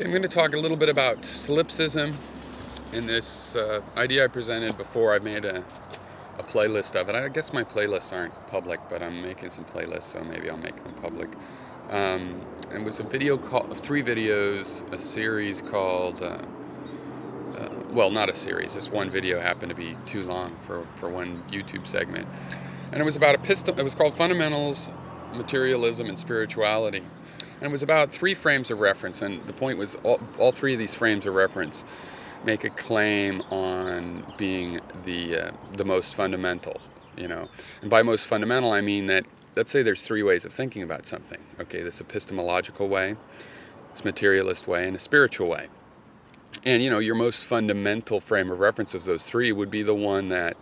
I'm going to talk a little bit about solipsism and this idea I presented before. I've made a playlist of it. I guess my playlists aren't public, but I'm making some playlists, so maybe I'll make them public. And it was a video called, 3 videos, a series called, well, not a series, just one video happened to be too long for one YouTube segment. And it was about it was called Fundamentals, Materialism, and Spirituality. And it was about 3 frames of reference, and the point was all 3 of these frames of reference make a claim on being the most fundamental, you know. And by most fundamental, I mean that, let's say there's 3 ways of thinking about something. Okay, this epistemological way, this materialist way, and a spiritual way. And, you know, your most fundamental frame of reference of those 3 would be the one that,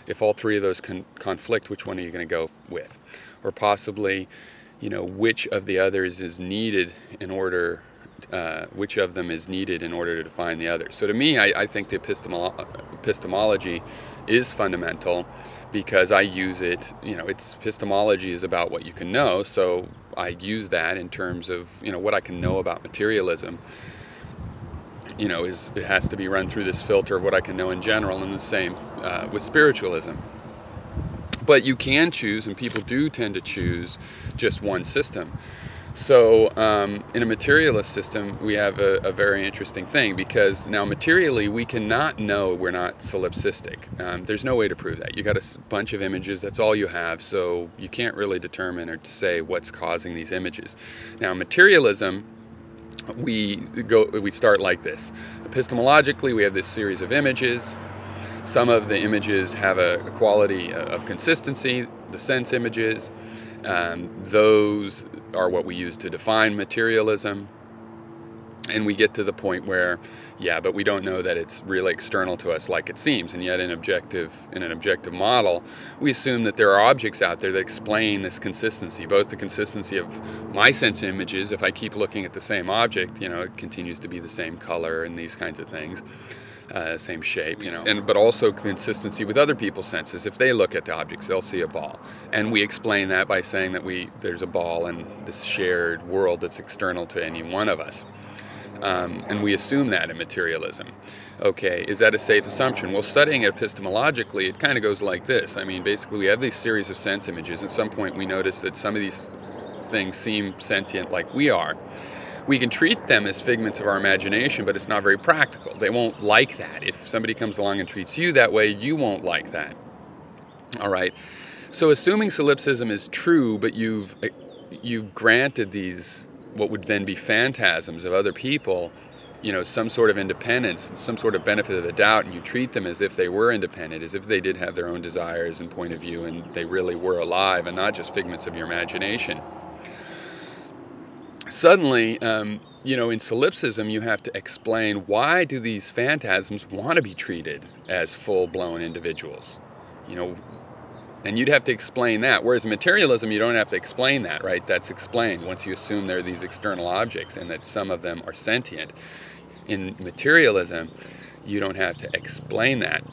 if all 3 of those conflict, which one are you going to go with? Or possibly, you know, which of the others is needed in order, which of them is needed in order to define the others. So to me, I think the epistemology is fundamental because I use it, you know, epistemology is about what you can know, so I use that in terms of, you know, what I can know about materialism. You know, it has to be run through this filter of what I can know in general, and the same with spiritualism. But you can choose, and people do tend to choose, just one system. So in a materialist system, we have a very interesting thing, because now materially we cannot know we're not solipsistic. There's no way to prove that. You got a bunch of images, that's all you have, so you can't really determine or say what's causing these images. Now materialism, we start like this. Epistemologically, we have this series of images. Some of the images have a quality of consistency, the sense images. Those are what we use to define materialism. And we get to the point where, yeah, but we don't know that it's really external to us like it seems. And yet in an objective model, we assume that there are objects out there that explain this consistency, both the consistency of my sense images. If I keep looking at the same object, you know, it continues to be the same color and these kinds of things. Same shape, you know, but also consistency with other people's senses. If they look at the objects, they'll see a ball. And we explain that by saying that there's a ball in this shared world that's external to any one of us. And we assume that in materialism. Okay, is that a safe assumption? Well, studying it epistemologically, it kind of goes like this. I mean, basically we have these series of sense images. At some point we notice that some of these things seem sentient like we are. We can treat them as figments of our imagination, but it's not very practical. They won't like that. If somebody comes along and treats you that way, you won't like that. All right. So assuming solipsism is true, but you've granted these, what would then be phantasms of other people, you know, some sort of independence, some sort of benefit of the doubt, and you treat them as if they were independent, as if they did have their own desires and point of view, and they really were alive and not just figments of your imagination. Suddenly, you know, in solipsism, you have to explain, why do these phantasms want to be treated as full-blown individuals? You know, and you'd have to explain that. Whereas in materialism, you don't have to explain that, right? That's explained once you assume there are these external objects and that some of them are sentient. In materialism, you don't have to explain that.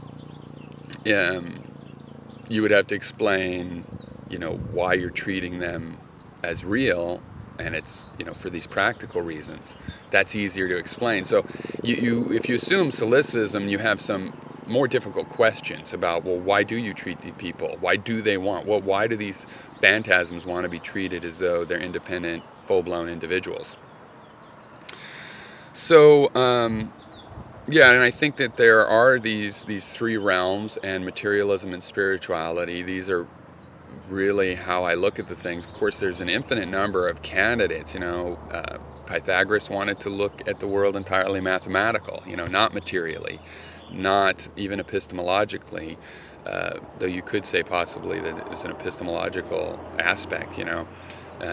You would have to explain, you know, why you're treating them as real. And it's, you know, for these practical reasons. That's easier to explain. So if you assume solipsism, you have some more difficult questions about, well, why do you treat these people? Why do they want? Well, why do these phantasms want to be treated as though they're independent, full-blown individuals? So, yeah, and I think that there are these 3 realms, and materialism and spirituality. These are really how I look at the things. Of course, there's an infinite number of candidates. You know, Pythagoras wanted to look at the world entirely mathematical, you know, not materially, not even epistemologically, though you could say possibly that it's an epistemological aspect, you know,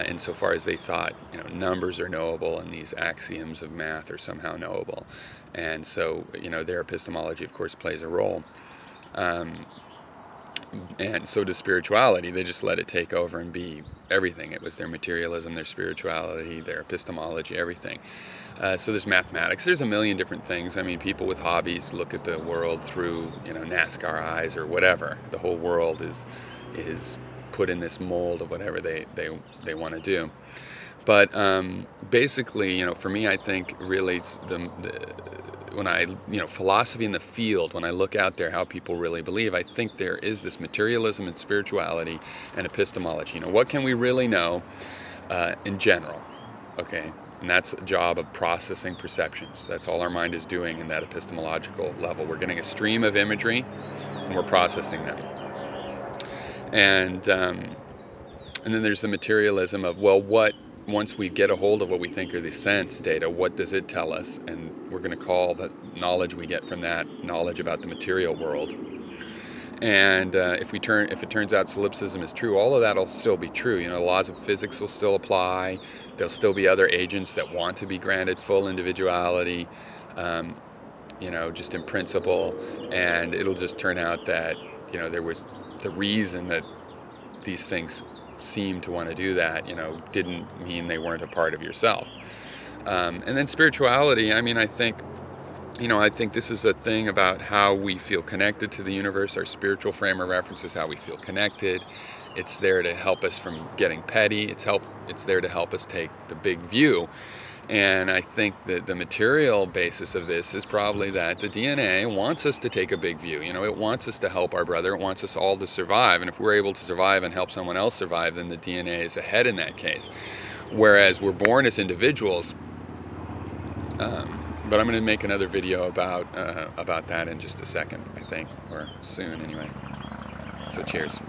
insofar as they thought, you know, numbers are knowable and these axioms of math are somehow knowable. And so, you know, their epistemology, of course, plays a role. And so does spirituality. They just let it take over and be everything. It was their materialism, their spirituality, their epistemology, everything. So there's mathematics. There's a million different things. I mean, people with hobbies look at the world through, you know, NASCAR eyes or whatever. The whole world is put in this mold of whatever they want to do. But basically, you know, for me, I think really it's when I, you know, philosophy in the field, when I look out there how people really believe, I think there is this materialism and spirituality and epistemology. You know, what can we really know in general? Okay, and that's a job of processing perceptions. That's all our mind is doing in that epistemological level. We're getting a stream of imagery and we're processing them. And then there's the materialism of, well, once we get a hold of what we think are the sense data, what does it tell us? And we're going to call the knowledge we get from that knowledge about the material world. And if it turns out solipsism is true, all of that will still be true. You know, the laws of physics will still apply. There'll still be other agents that want to be granted full individuality, you know, just in principle. And it'll just turn out that, you know, there was the reason that these things seem to want to do that, you know, didn't mean they weren't a part of yourself. And then spirituality, I mean, I think this is a thing about how we feel connected to the universe. Our spiritual frame of reference is how we feel connected. It's there to help us from getting petty. It's there to help us take the big view. And I think that the material basis of this is probably that the DNA wants us to take a big view. You know, it wants us to help our brother. It wants us all to survive. And if we're able to survive and help someone else survive, then the DNA is ahead in that case. Whereas we're born as individuals. But I'm going to make another video about that in just a second, I think, or soon anyway. So cheers.